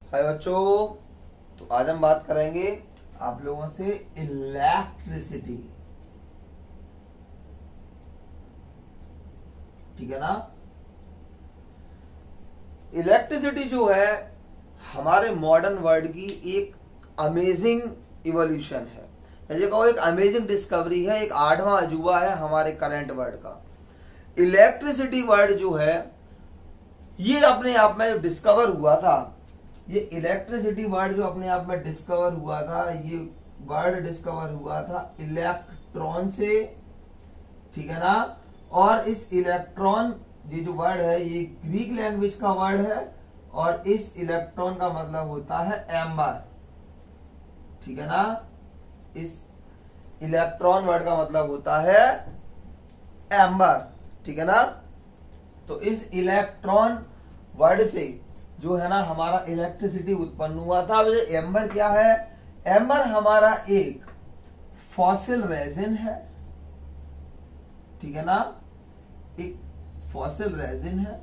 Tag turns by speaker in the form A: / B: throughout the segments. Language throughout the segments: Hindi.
A: हाय बच्चों, तो आज हम बात करेंगे आप लोगों से इलेक्ट्रिसिटी। ठीक है ना। इलेक्ट्रिसिटी जो है हमारे मॉडर्न वर्ल्ड की एक अमेजिंग इवोल्यूशन है, जैसे कहो एक अमेजिंग डिस्कवरी है, एक आठवां अजूबा है हमारे करंट वर्ल्ड का। इलेक्ट्रिसिटी वर्ड जो है ये अपने आप में डिस्कवर हुआ था, ये इलेक्ट्रिसिटी वर्ड जो अपने आप में डिस्कवर हुआ था, ये वर्ड डिस्कवर हुआ था इलेक्ट्रॉन से। ठीक है ना। और इस इलेक्ट्रॉन ये जो वर्ड है ये ग्रीक लैंग्वेज का वर्ड है, और इस इलेक्ट्रॉन का मतलब होता है एम्बर। ठीक है ना। इस इलेक्ट्रॉन वर्ड का मतलब होता है एम्बर। ठीक है ना। तो इस इलेक्ट्रॉन वर्ड से जो है ना हमारा इलेक्ट्रिसिटी उत्पन्न हुआ था। अब ये एम्बर क्या है? एम्बर हमारा एक फॉसिल रेजिन है। ठीक है ना, एक फॉसिल रेजिन है।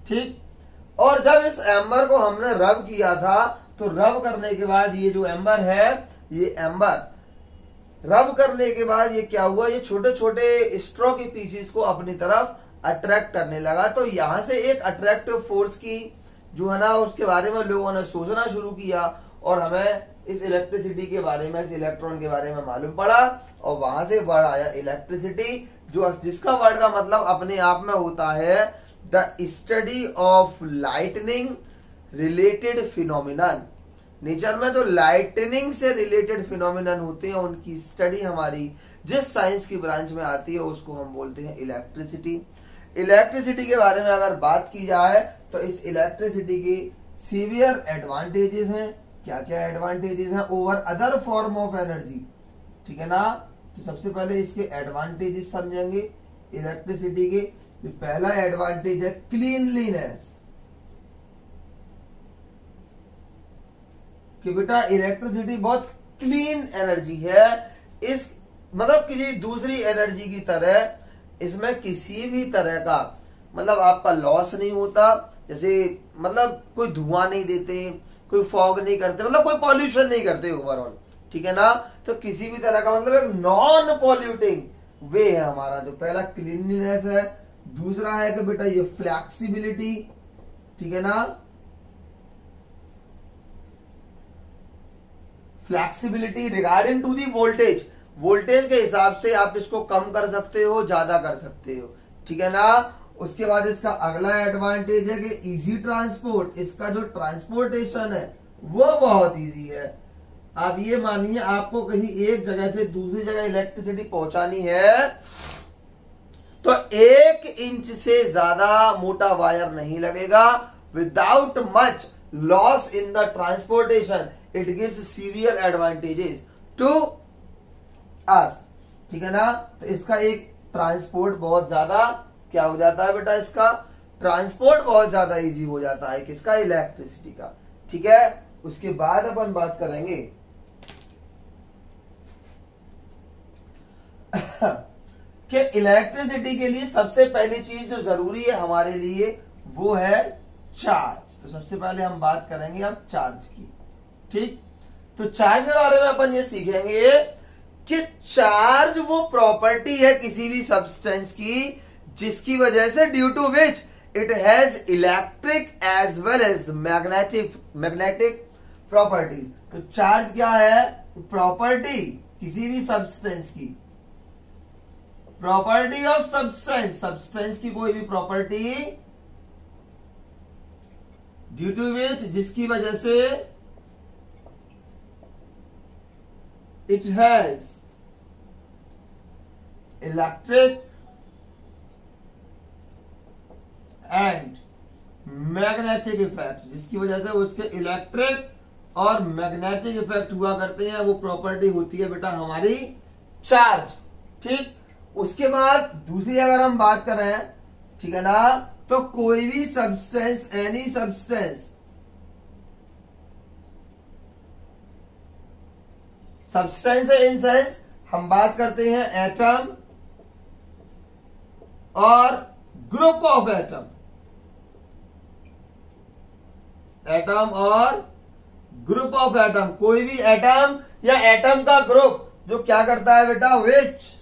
A: ठीक। और जब इस एम्बर को हमने रब किया था, तो रब करने के बाद ये जो एम्बर है, ये एम्बर रब करने के बाद ये क्या हुआ, ये छोटे छोटे स्ट्रॉ के पीसीस को अपनी तरफ अट्रैक्ट करने लगा। तो यहां से एक अट्रैक्टिव फोर्स की जो है ना उसके बारे में लोगों ने सोचना शुरू किया, और हमें इस इलेक्ट्रिसिटी के बारे में, इस इलेक्ट्रॉन के बारे में मालूम पड़ा, और वहां से वर्ड आया इलेक्ट्रिसिटी, जो जिसका वर्ड का मतलब अपने आप में होता है the study of lightning related phenomenon. Nature में जो लाइटनिंग से रिलेटेड फिनोमिनन होते हैं उनकी स्टडी हमारी जिस साइंस की ब्रांच में आती है उसको हम बोलते हैं इलेक्ट्रिसिटी। इलेक्ट्रिसिटी के बारे में अगर बात की जाए तो इस इलेक्ट्रिसिटी के सीवियर एडवांटेजेस हैं। क्या क्या एडवांटेजेस हैं over other form of energy? ठीक है ना। तो सबसे पहले इसके एडवांटेजेस समझेंगे इलेक्ट्रिसिटी के। तो पहला एडवांटेज है क्लीनलीनेस, कि बेटा इलेक्ट्रिसिटी बहुत क्लीन एनर्जी है। इस मतलब किसी दूसरी एनर्जी की तरह इसमें किसी भी तरह का मतलब आपका लॉस नहीं होता। जैसे मतलब कोई धुआं नहीं देते, कोई फॉग नहीं करते, मतलब कोई पॉल्यूशन नहीं करते ओवरऑल। ठीक है ना। तो किसी भी तरह का मतलब एक नॉन पॉल्यूटिंग वे है हमारा। जो पहला क्लीनलीनेस है, दूसरा है कि बेटा ये फ्लेक्सिबिलिटी। ठीक है ना। Flexibility regarding to the voltage, voltage के हिसाब से आप इसको कम कर सकते हो, ज्यादा कर सकते हो। ठीक है ना। उसके बाद इसका अगला एडवांटेज है कि इजी ट्रांसपोर्ट, इसका जो ट्रांसपोर्टेशन है वो बहुत इजी है। आप ये मानिए आपको कहीं एक जगह से दूसरी जगह इलेक्ट्रिसिटी पहुंचानी है तो 1 इंच से ज्यादा मोटा वायर नहीं लगेगा। Without much loss in the transportation it gives severe advantages to us. ठीक है ना। तो इसका एक ट्रांसपोर्ट बहुत ज्यादा क्या हो जाता है बेटा, इसका ट्रांसपोर्ट बहुत ज्यादा इजी हो जाता है किसका, इलेक्ट्रिसिटी का। ठीक है। उसके बाद अपन बात करेंगे कि इलेक्ट्रिसिटी के लिए सबसे पहली चीज जो जरूरी है हमारे लिए वो है चार्ज। तो सबसे पहले हम बात करेंगे अब चार्ज की। ठीक। तो चार्ज के बारे में अपन ये सीखेंगे कि चार्ज वो प्रॉपर्टी है किसी भी सब्सटेंस की जिसकी वजह से due to which it has electric as well as magnetic properties. तो चार्ज क्या है? प्रॉपर्टी किसी भी सब्सटेंस की, प्रॉपर्टी ऑफ सब्सटेंस, सब्सटेंस की कोई भी प्रॉपर्टी ड्यू टू विच, जिसकी वजह से it has electric and magnetic effect, जिसकी वजह से उसके इलेक्ट्रिक और मैग्नेटिक इफेक्ट हुआ करते हैं, वो प्रॉपर्टी होती है बेटा हमारी चार्ज। ठीक। उसके बाद दूसरी अगर हम बात करें, ठीक है ना, तो कोई भी substance, any substance, substance in sense हम बात करते हैं एटम और ग्रुप ऑफ एटम। एटम और ग्रुप ऑफ एटम, कोई भी एटम या एटम का ग्रुप जो क्या करता है बेटा, विच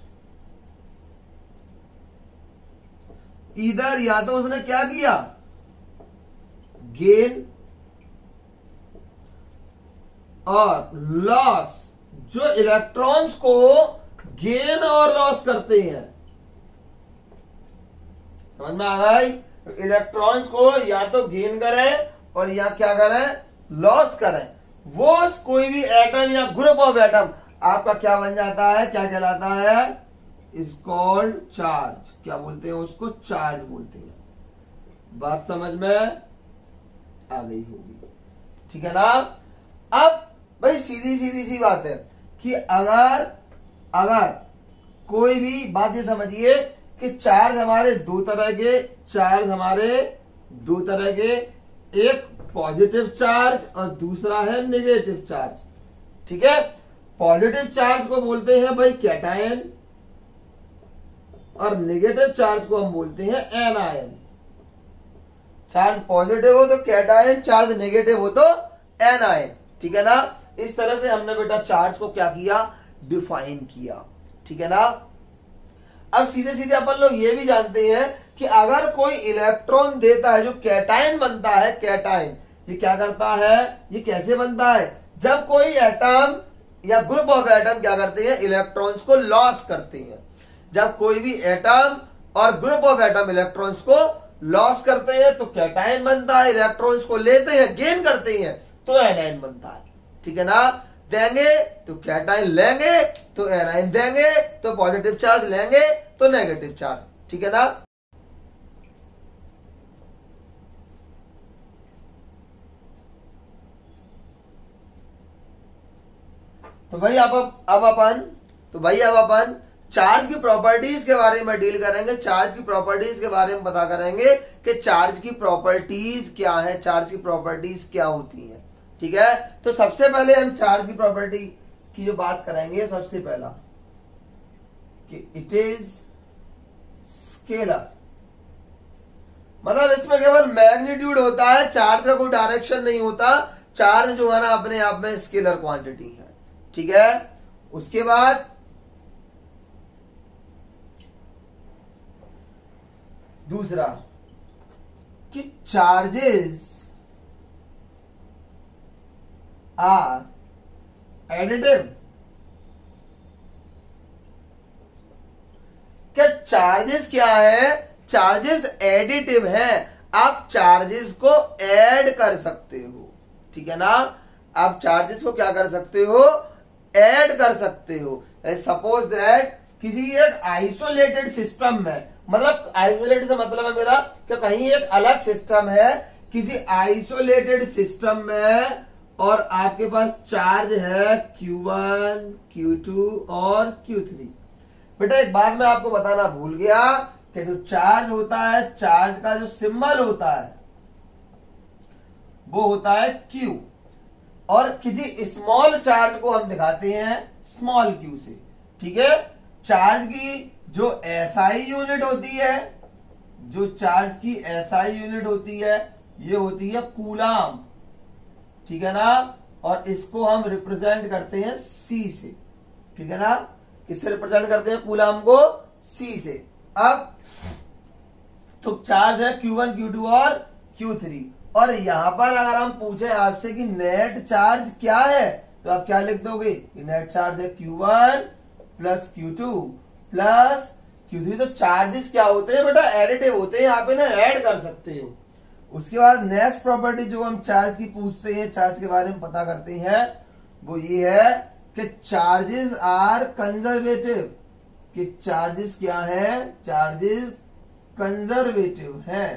A: इधर या तो उसने क्या किया, गेन और लॉस, जो इलेक्ट्रॉन्स को गेन और लॉस करते हैं, समझ में आ गई, इलेक्ट्रॉन्स को या तो गेन करें और या क्या करें, लॉस करें, वो कोई भी एटम या ग्रुप ऑफ एटम आपका क्या बन जाता है, क्या कहलाता है, इज कॉल्ड चार्ज। क्या बोलते हैं उसको, चार्ज बोलते हैं। बात समझ में आ गई होगी, ठीक है ना। अब भाई सीधी सीधी सी बात है कि अगर कोई भी बात ये समझिए कि चार्ज हमारे दो तरह के, एक पॉजिटिव चार्ज और दूसरा है नेगेटिव चार्ज, ठीक है। पॉजिटिव चार्ज को बोलते हैं भाई कैटायन और नेगेटिव चार्ज को हम बोलते हैं एनायन। चार्ज पॉजिटिव हो तो कैटायन, चार्ज नेगेटिव हो तो एनायन, ठीक है ना। इस तरह से हमने बेटा चार्ज को क्या किया, डिफाइन किया, ठीक है ना। अब सीधे सीधे अपन लोग ये भी जानते हैं कि अगर कोई इलेक्ट्रॉन देता है जो कैटायन बनता है, कैटायन ये क्या करता है, ये कैसे बनता है, जब कोई एटम या ग्रुप ऑफ एटम क्या करते हैं, इलेक्ट्रॉन्स को लॉस करते हैं। जब कोई भी एटम और ग्रुप ऑफ एटम इलेक्ट्रॉन्स को लॉस करते हैं तो कैटायन बनता है, इलेक्ट्रॉन्स को लेते हैं, गेन करते हैं तो एनायन बनता है, ठीक है ना। देंगे तो कैटायन, लेंगे तो एनायन, देंगे तो पॉजिटिव चार्ज, लेंगे तो नेगेटिव चार्ज, ठीक है ना। तो भाई अब अपन चार्ज की प्रॉपर्टीज के बारे में डील करेंगे। चार्ज की प्रॉपर्टीज के बारे में पता करेंगे कि चार्ज की प्रॉपर्टीज क्या है, चार्ज की प्रॉपर्टीज क्या होती हैं, ठीक है। तो सबसे पहले हम चार्ज की प्रॉपर्टी की जो बात करेंगे, सबसे पहला कि इट इज स्केलर, मतलब इसमें केवल मैग्नीट्यूड होता है, चार्ज का कोई डायरेक्शन नहीं होता। चार्ज जो है ना अपने आप में स्केलर क्वांटिटी है, ठीक है। उसके बाद दूसरा कि चार्जेस आर एडिटिव। क्या चार्जेस क्या है, चार्जेस एडिटिव हैं, आप चार्जेस को ऐड कर सकते हो, ठीक है ना। आप चार्जेस को क्या कर सकते हो, ऐड कर सकते हो। सपोज दैट किसी एक आइसोलेटेड सिस्टम में, मतलब आइसोलेटेड से मतलब है मेरा कि कहीं एक अलग सिस्टम है, किसी आइसोलेटेड सिस्टम में, और आपके पास चार्ज है Q1, Q2 और Q3। बेटा एक बात मैं आपको बताना भूल गया कि जो चार्ज होता है, चार्ज का जो सिंबल होता है वो होता है Q, और किसी स्मॉल चार्ज को हम दिखाते हैं स्मॉल q से, ठीक है। चार्ज की जो SI यूनिट होती है, जो चार्ज की SI यूनिट होती है, ये होती है कूलाम, ठीक है ना। और इसको हम रिप्रेजेंट करते हैं C से, ठीक है ना। किससे रिप्रेजेंट करते हैं कूलाम को, C से। अब तो चार्ज है Q1, Q2 और Q3, और यहां पर अगर हम पूछे आपसे कि नेट चार्ज क्या है, तो आप क्या लिख दोगे, नेट चार्ज है Q1 plus Q2 plus Q3। तो चार्जेस क्या होते हैं बेटा, एडिटिव होते हैं, यहाँ पे ना ऐड कर सकते हो। उसके बाद नेक्स्ट प्रॉपर्टी जो हम चार्ज की पूछते हैं, चार्ज के बारे में पता करते हैं, वो ये है कि चार्जेस आर कंजर्वेटिव। कि चार्जेस क्या है, चार्जेस कंजर्वेटिव है।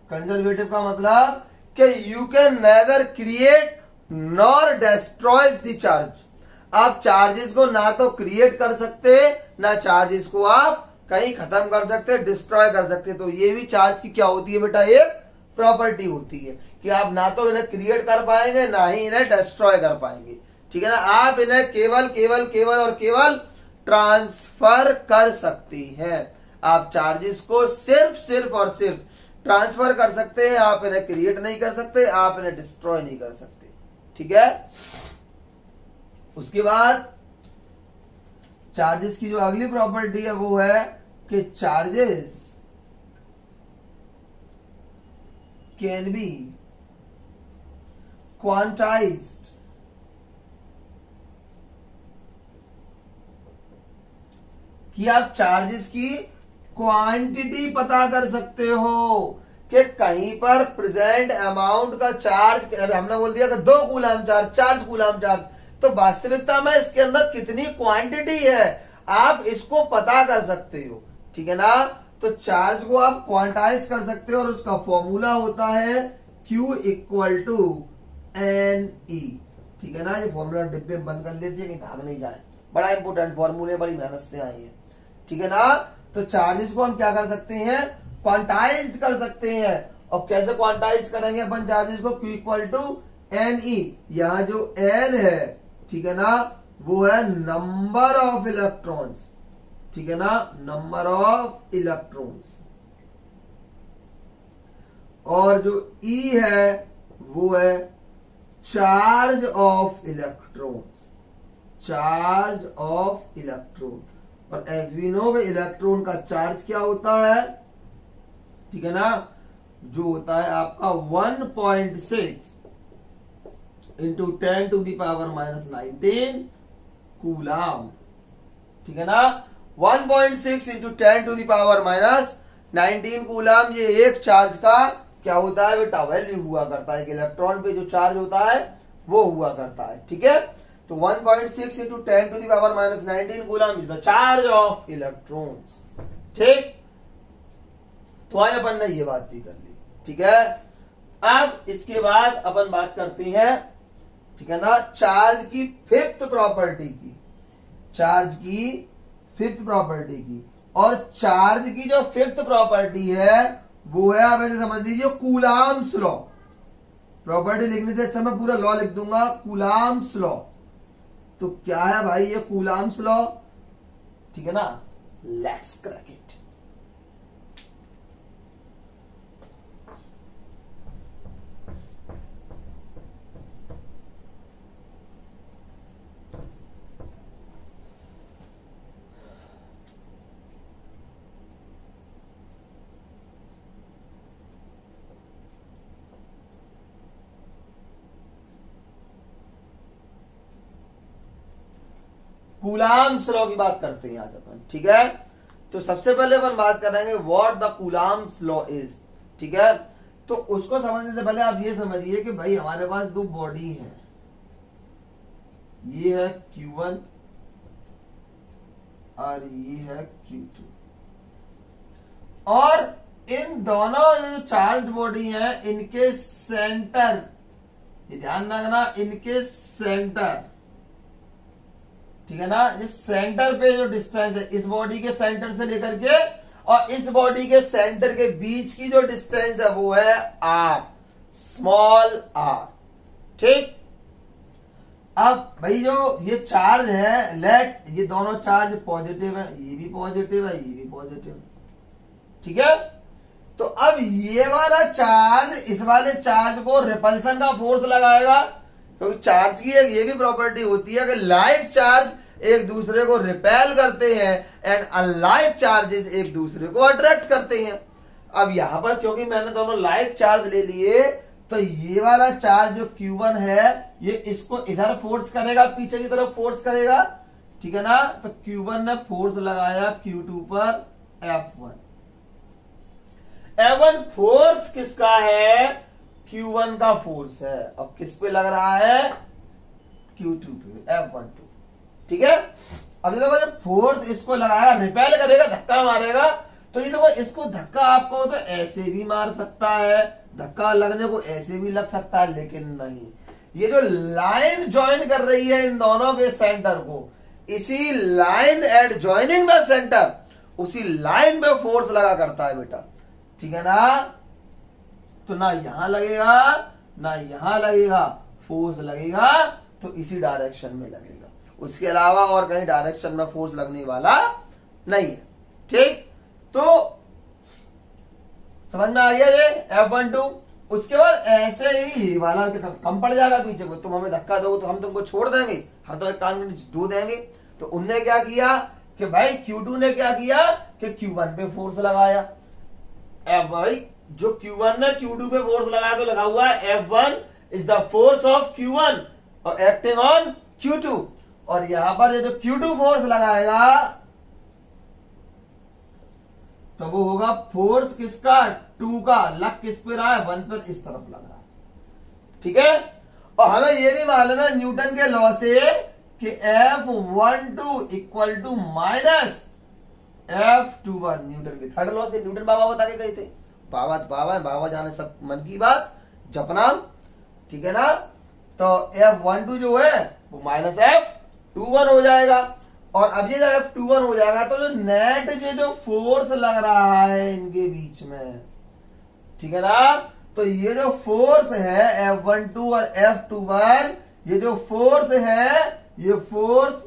A: कंजर्वेटिव का मतलब कि you can nether create nor destroys the charge. आप चार्जेस को ना तो क्रिएट कर सकते, ना चार्जेस को आप कहीं खत्म कर सकते, डिस्ट्रॉय कर सकते। तो ये भी चार्ज की क्या होती है बेटा, एक प्रॉपर्टी होती है कि आप ना तो इन्हें क्रिएट कर पाएंगे, ना ही इन्हें डिस्ट्रॉय कर पाएंगे, ठीक है ना। आप इन्हें केवल ट्रांसफर कर सकती हैं। आप चार्जेस को सिर्फ और सिर्फ ट्रांसफर कर सकते हैं, आप इन्हें क्रिएट नहीं कर सकते, आप इन्हें डिस्ट्रॉय नहीं कर सकते। ठीक है। उसके बाद चार्जेस की जो अगली प्रॉपर्टी है वो है कि चार्जेस कैन बी क्वांटाइज्ड कि आप चार्जेस की क्वांटिटी पता कर सकते हो कि कहीं पर प्रेजेंट अमाउंट का चार्ज, हमने बोल दिया कि 2 कूलम चार्ज, 4 कूलम चार्ज, तो वास्तविकता में इसके अंदर कितनी क्वांटिटी है आप इसको पता कर सकते हो। ठीक है ना। तो चार्ज को आप क्वांटाइज कर सकते हो और उसका फॉर्मूला होता है Q इक्वल टू NE। ठीक है ना। ये फॉर्मूला डिब्बे में बंद कर लेती है, कहीं भाग नहीं जाए, बड़ा इंपोर्टेंट फॉर्मूले, बड़ी मेहनत से आई है। ठीक है ना। तो चार्जेस को हम क्या कर सकते हैं, क्वांटाइज कर सकते हैं। और कैसे क्वांटाइज करेंगे अपन चार्जेस को, Q इक्वल टू NE। यहां जो N है, ठीक है ना, वो है नंबर ऑफ इलेक्ट्रॉन्स। ठीक है ना, नंबर ऑफ इलेक्ट्रॉन्स। और जो E है वो है charge of electrons, charge of electron. और एज वी नो इलेक्ट्रॉन का चार्ज क्या होता है, ठीक है ना, जो होता है आपका 1.6 into 10 to the power -19 coulomb. ठीक है ना। 1.6 into 10 to the power -19 coulomb, ये एक चार्ज का क्या होता है बेटा, वैल्यू हुआ करता है। इलेक्ट्रॉन पे जो चार्ज होता है वो हुआ करता है। ठीक है। तो 1.6 into 10 to the power -19 coulomb is the charge of electrons. ठीक। तो आज अपन ने ये बात भी कर ली। ठीक है। अब इसके बाद अपन बात करते हैं, ठीक है ना, चार्ज की फिफ्थ प्रॉपर्टी की, चार्ज की फिफ्थ प्रॉपर्टी की। और चार्ज की जो फिफ्थ प्रॉपर्टी है वो है, आप ऐसे समझ लीजिए, कूलाम्स लॉ। प्रॉपर्टी लिखने से अच्छा मैं पूरा लॉ लिख दूंगा, कूलाम्स लॉ। तो क्या है भाई ये कूलाम्स लॉ, ठीक है ना, let's crack it. Coulombs law की बात करते हैं आज अपन। ठीक है। तो सबसे पहले अपन बात करेंगे what the coulombs law is. ठीक है। तो उसको समझने से पहले आप ये समझिए कि भाई हमारे पास दो बॉडी हैं, ये है Q1 और ये है Q2। और इन दोनों जो चार्ज बॉडी हैं इनके सेंटर, ये ध्यान रखना, इनके सेंटर, ठीक है ना, ये सेंटर पे जो डिस्टेंस है इस बॉडी के सेंटर से लेकर के और इस बॉडी के सेंटर के बीच की जो डिस्टेंस है वो है r, स्मॉल r। ठीक। अब भाई जो ये चार्ज है, लेट ये दोनों चार्ज पॉजिटिव है, ये भी पॉजिटिव है, ये भी पॉजिटिव है। ठीक है। तो अब ये वाला चार्ज इस वाले चार्ज को रिपल्सन का फोर्स लगाएगा, क्योंकि चार्ज की एक ये भी प्रॉपर्टी होती है कि लाइक चार्ज एक दूसरे को रिपेल करते हैं एंड अनलाइक चार्जेस एक दूसरे को अट्रैक्ट करते हैं। अब यहां पर क्योंकि मैंने दोनों लाइक चार्ज ले लिए, तो ये वाला चार्ज जो Q1 है ये इसको इधर फोर्स करेगा, पीछे की तरफ फोर्स करेगा। ठीक है ना। तो Q1 ने फोर्स लगाया Q2 पर F1। F1 फोर्स किसका है, Q1 का फोर्स है। और किस पे लग रहा है, Q2 पे, F12। ठीक है। अब ये देखो जब फोर्स इसको लगाएगा, रिपेल करेगा, धक्का मारेगा, तो ये देखो इसको धक्का आपको तो ऐसे भी मार सकता है, धक्का लगने को ऐसे भी लग सकता है, लेकिन नहीं, ये जो लाइन ज्वाइन कर रही है इन दोनों के सेंटर को, इसी line at joining the centre, उसी लाइन पे फोर्स लगा करता है बेटा। ठीक है ना। तो ना यहां लगेगा ना यहां लगेगा, फोर्स लगेगा तो इसी डायरेक्शन में लगेगा, उसके अलावा और कहीं डायरेक्शन में फोर्स लगने वाला नहीं है। ठीक। तो समझ में आ गया ये F12। उसके बाद ऐसे ही ये वाला कम पड़ जाएगा पीछे को, तुम हमें धक्का दोगे तो हम तुमको छोड़ देंगे, हम तो एक कान के नीचे दो देंगे। तो उनने क्या किया कि भाई Q2 ने क्या किया कि Q1 पे फोर्स लगाया। अब भाई जो Q1 ने Q2 पे फोर्स लगाया तो लगा हुआ है F1 is the force of Q1 और एक्टिंग ऑन Q2। और यहां पर ये जो Q2 फोर्स लगाएगा तो वो होगा फोर्स किसका, 2 का। लग किस पे रहा है, 1 पर इस तरफ लग रहा है, ठीक है। और हमें ये भी मालूम है न्यूटन के लॉ से कि F12 equal to minus F21, Newton के थर्ड लॉ से। न्यूटन बाबा बता के गए थे, बाबा जाने सब मन की बात जपना, ठीक है ना। तो F12 जो है वो माइनस F21 हो जाएगा। और अब ये जब F21 हो जाएगा तो जो नेट जो फोर्स लग रहा है इनके बीच में, ठीक है ना, तो ये जो फोर्स है F12 और F21, ये जो फोर्स है ये फोर्स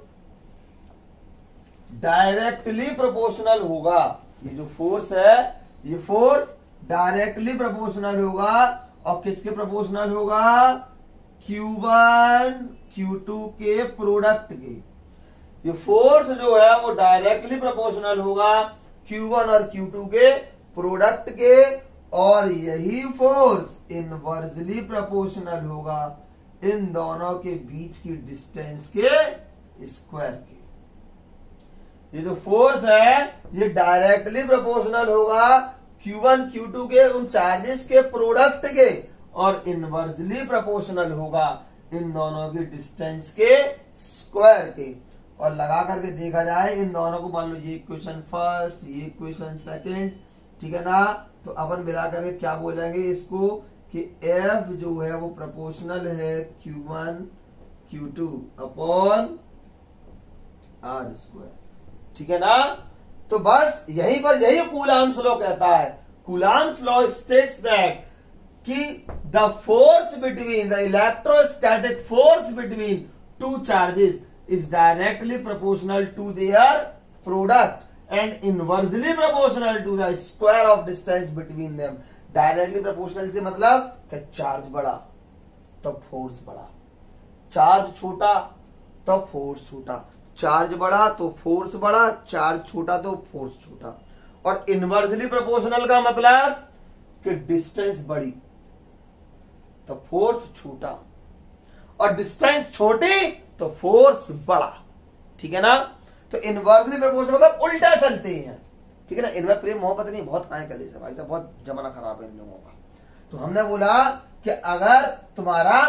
A: डायरेक्टली प्रोपोर्शनल होगा। ये जो फोर्स है ये फोर्स डायरेक्टली प्रोपोर्शनल होगा। और किसके प्रोपोर्शनल होगा, Q1 Q2 के प्रोडक्ट के। ये फोर्स जो है वो डायरेक्टली प्रोपोर्शनल होगा Q1 और Q2 के प्रोडक्ट के। और यही फोर्स इनवर्सली प्रोपोर्शनल होगा इन दोनों के बीच की डिस्टेंस के स्क्वायर के। ये जो फोर्स है ये डायरेक्टली प्रोपोर्शनल होगा Q1 Q2 के उन चार्जेस के प्रोडक्ट के, और इनवर्सली प्रोपोर्शनल होगा इन दोनों की डिस्टेंस के स्क्वायर के। और लगा करके देखा जाए इन दोनों को, मान लो ये इक्वेशन फर्स्ट, ये इक्वेशन सेकंड, ठीक है ना, तो अपन मिला करके क्या बोल जाएंगे इसको कि F जो है वो प्रोपोर्शनल है Q1 Q2 upon R square, ठीक है ना। तो बस यहीं पर यही कूलाम्स लॉ कहता है। कूलाम्स लॉ स्टेट्स दैट कि the force between the electrostatic force between two charges is directly proportional to their product and inversely proportional to the square of distance between them। Directly proportional से मतलब कि चार्ज बड़ा तो फोर्स बड़ा, चार्ज छोटा तो फोर्स छोटा, चार्ज बड़ा तो फोर्स बड़ा, चार्ज छोटा तो फोर्स छोटा। और इनवर्सली प्रोपोर्शनल का मतलब कि डिस्टेंस बड़ी तो फोर्स छोटा, और डिस्टेंस छोटी तो फोर्स बड़ा, ठीक है ना। तो इनवर्सली प्रोपोर्शनल मतलब उल्टा चलते हैं, ठीक है ना। इनमें प्रेम मोहब्बत नहीं, बहुत खाए कले से भाई साहब, बहुत जमाना खराब है इन लोगों का। तो हमने बोला कि अगर तुम्हारा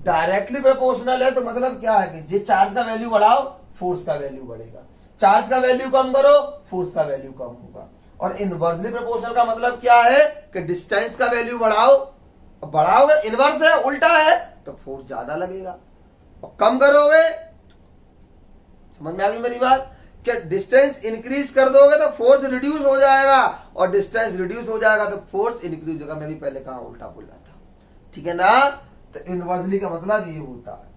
A: डायरेक्टली प्रोपोर्शनल है तो मतलब क्या है कि जे चार्ज का वैल्यू बढ़ाओ फोर्स का वैल्यू बढ़ेगा, चार्ज का वैल्यू कम करो फोर्स का वैल्यू कम होगा। और इनवर्सली प्रोपोर्शनल का मतलब क्या है कि डिस्टेंस का वैल्यू बढ़ाओगे, इनवर्स है उल्टा है तो फोर्स ज्यादा लगेगा, और कम करोगे, समझ में आ गई मेरी बात, कि डिस्टेंस इंक्रीज कर दोगे तो फोर्स रिड्यूस हो जाएगा, और डिस्टेंस रिड्यूस हो जाएगा तो फोर्स इंक्रीज होगा। मैं भी पहले कहा उल्टा बोल रहा था, ठीक है ना। तो इनवर्सली का मतलब ये होता है,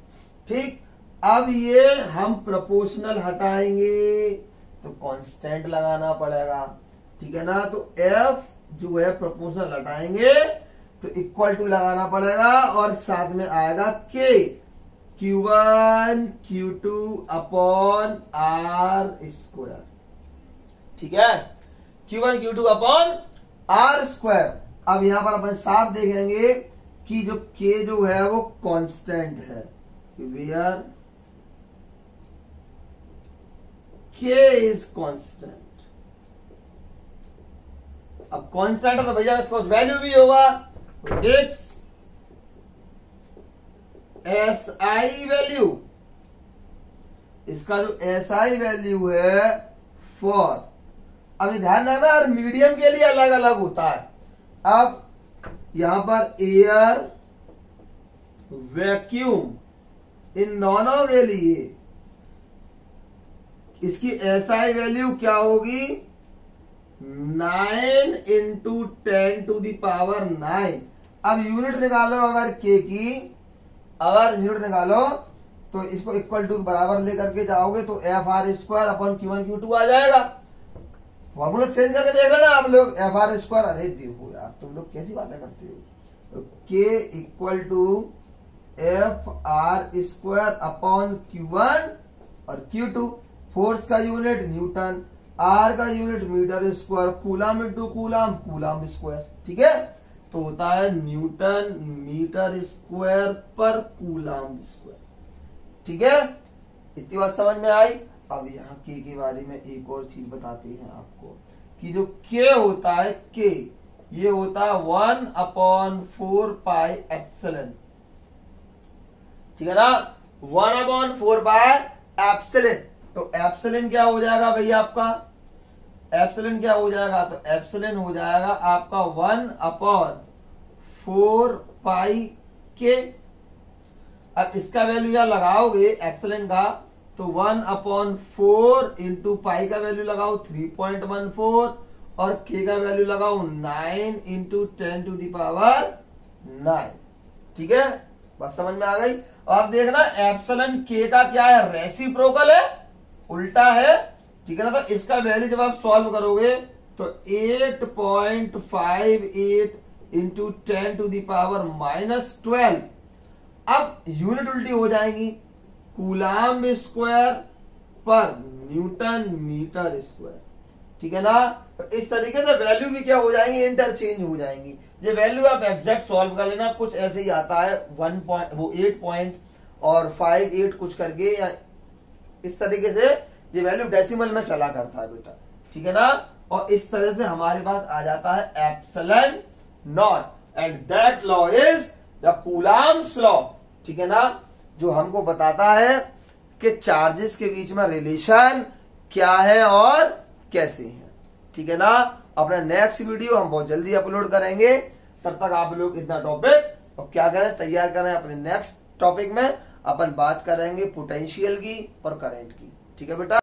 A: ठीक। अब ये हम प्रोपोर्शनल हटाएंगे तो कांस्टेंट लगाना पड़ेगा, ठीक है ना। तो F जो है प्रोपोर्शनल हटाएंगे तो इक्वल टू लगाना पड़ेगा, और साथ में आएगा K Q1 Q2 upon R square, ठीक है, Q1 Q2 upon R square. अब यहां पर अपन साफ देखेंगे कि जो K जो है वो कांस्टेंट है, वेयर K इज कांस्टेंट। अब कांस्टेंट है तो भैया इसका वैल्यू भी होगा, इट्स SI वैल्यू, इसका जो SI वैल्यू है 4। अब ध्यान रखना हर मीडियम के लिए अलग अलग होता है। अब यहां पर एयर, वैक्यूम, इन दोनों के लिए इसकी SI वैल्यू क्या होगी, 9 इंटू 10 टू दी पावर 9। अब यूनिट निकालो अगर K की, अगर यूनिट निकालो तो इसको इक्वल टू बराबर लेकर के जाओगे तो F R square upon Q1 Q2 आ जाएगा, फॉर्मूला चेंज करके देख लेना आप लोग, एफ आर स्क्वायर। अरे देखो यार तुम लोग कैसी बातें करते हो। तो K equal to F r square upon Q1 और Q2। फोर्स का यूनिट न्यूटन, आर का unit metre square, coulomb into coulomb, coulomb square. ठीक है, तो होता है न्यूटन मीटर स्क्वायर पर कूलम स्क्वायर। ठीक है, इतनी बात समझ में आई। अब यहाँ के बारे में एक और चीज बताते हैं आपको कि जो के होता है, के ये होता है 1/4 पाई एप्सिलॉन। ठीक है ना, 1/4 पाई एप्सिलॉन। तो एप्सिलॉन क्या हो जाएगा भैया आपका, एप्सिलॉन क्या हो जाएगा, तो एप्सिलॉन हो जाएगा आपका 1/4 पाई के। अब इसका वैल्यू या लगाओगे एप्सिलॉन का, तो 1/4 इंटू पाई का वैल्यू लगाओ 3.14 और के का वैल्यू लगाओ 9 इंटू 10⁻9। ठीक है, बात समझ में आ गई। अब देखना एप्सिलॉन के का क्या है, रेसिप्रोकल है, उल्टा है। ठीक है ना, तो इसका वैल्यू जब आप सॉल्व करोगे तो 8.58 इंटू 10⁻⁻12। अब यूनिट उल्टी हो जाएंगी, कूलम स्क्वायर पर न्यूटन मीटर स्क्वायर। ठीक है ना, तो इस तरीके से वैल्यू भी क्या हो जाएंगी, इंटरचेंज हो जाएंगी। ये वैल्यू आप एग्जैक्ट सॉल्व कर लेना, कुछ ऐसे ही आता है 8.58 कुछ करके, या इस तरीके से ये वैल्यू डेसिमल में चला करता है बेटा। ठीक है ना, और इस तरह से हमारे पास आ जाता है epsilon not, and that law is the Coulomb's law. ठीक है ना, जो हमको बताता है कि चार्जेस के बीच में रिलेशन क्या है और कैसे है। ठीक है ना, अपना नेक्स्ट वीडियो हम बहुत जल्दी अपलोड करेंगे। तब तक आप लोग इतना टॉपिक और क्या करें, तैयार करें। अपने नेक्स्ट टॉपिक में अपन बात करेंगे पोटेंशियल की और करंट की। ठीक है बेटा।